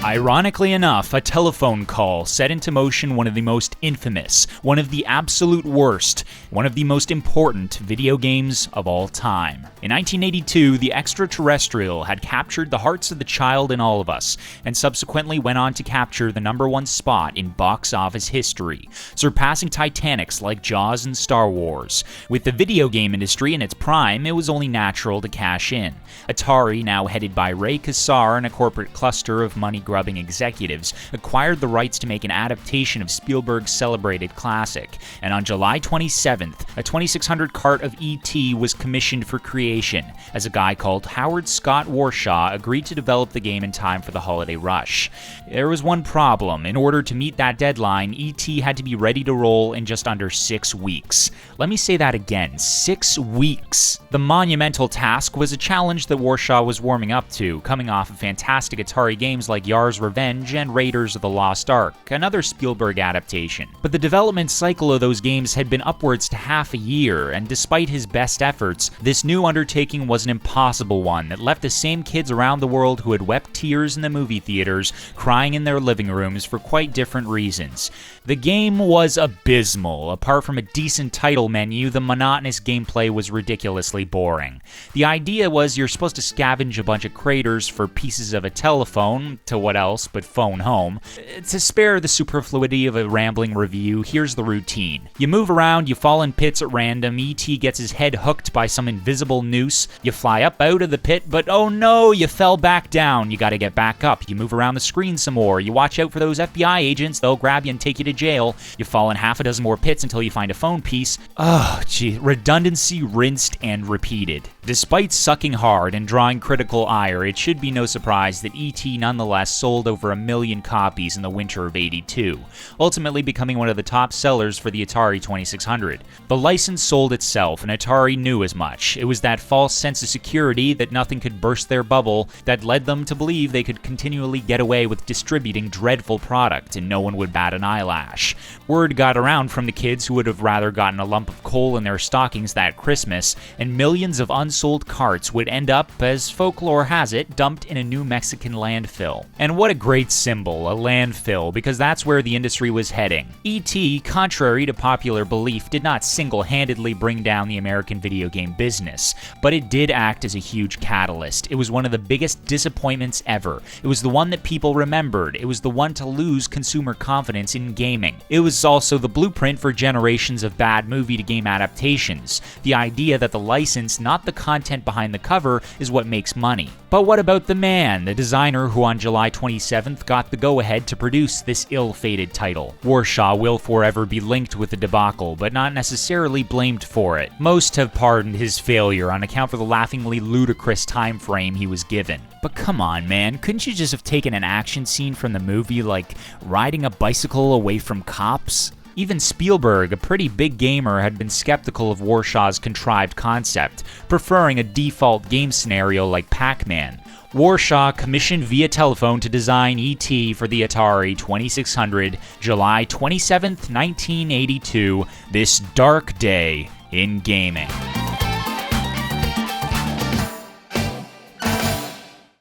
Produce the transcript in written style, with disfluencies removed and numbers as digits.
Ironically enough, a telephone call set into motion one of the most infamous, one of the absolute worst, one of the most important video games of all time. In 1982, the extraterrestrial had captured the hearts of the child in all of us, and subsequently went on to capture the #1 spot in box office history, surpassing Titanics like Jaws and Star Wars. With the video game industry in its prime, it was only natural to cash in. Atari, now headed by Ray Kassar and a corporate cluster of money-grubbing executives, acquired the rights to make an adaptation of Spielberg's celebrated classic, and on July 27th, a 2600 cart of E.T. was commissioned for creation, as a guy called Howard Scott Warshaw agreed to develop the game in time for the holiday rush. There was one problem. In order to meet that deadline, E.T. had to be ready to roll in just under 6 weeks. Let me say that again, 6 weeks. The monumental task was a challenge that Warshaw was warming up to, coming off of fantastic Atari games like Yar's Revenge and Raiders of the Lost Ark, another Spielberg adaptation. But the development cycle of those games had been upwards to half a year, and despite his best efforts, this new undertaking was an impossible one that left the same kids around the world who had wept tears in the movie theaters crying in their living rooms for quite different reasons. The game was abysmal. Apart from a decent title menu, the monotonous gameplay was ridiculously boring. The idea was you're supposed to scavenge a bunch of craters for pieces of a telephone, to what else but phone home. To spare the superfluity of a rambling review, here's the routine. You move around, you fall in pits at random, E.T. gets his head hooked by some invisible noose, you fly up out of the pit, but oh no, you fell back down, you gotta get back up, you move around the screen some more, you watch out for those FBI agents, they'll grab you and take you to jail, you fall in half a dozen more pits until you find a phone piece. Oh gee, redundancy rinsed and repeated. Despite sucking hard and drawing critical ire, it should be no surprise that E.T. nonetheless sold over 1 million copies in the winter of '82, ultimately becoming one of the top sellers for the Atari 2600. The license sold itself, and Atari knew as much. It was that false sense of security that nothing could burst their bubble that led them to believe they could continually get away with distributing dreadful product and no one would bat an eyelash. Word got around from the kids who would have rather gotten a lump of coal in their stockings that Christmas, and millions of unsold carts would end up, as folklore has it, dumped in a New Mexican landfill. And what a great symbol, a landfill, because that's where the industry was heading. E.T., contrary to popular belief, did not single-handedly bring down the American video game business, but it did act as a huge catalyst. It was one of the biggest disappointments ever. It was the one that people remembered. It was the one to lose consumer confidence in gaming. It was also the blueprint for generations of bad movie-to-game adaptations. The idea that the license, not the content behind the cover, is what makes money. But what about the man, the designer who on July 27th got the go-ahead to produce this ill-fated title? Warshaw will forever be linked with the debacle, but not necessarily blamed for it. Most have pardoned his failure on account for the laughingly ludicrous time frame he was given. But come on, man, couldn't you just have taken an action scene from the movie, like riding a bicycle away from cops? Even Spielberg, a pretty big gamer, had been skeptical of Warshaw's contrived concept, preferring a default game scenario like Pac-Man. Warshaw commissioned via telephone to design E.T. for the Atari 2600, July 27th, 1982, this dark day in gaming.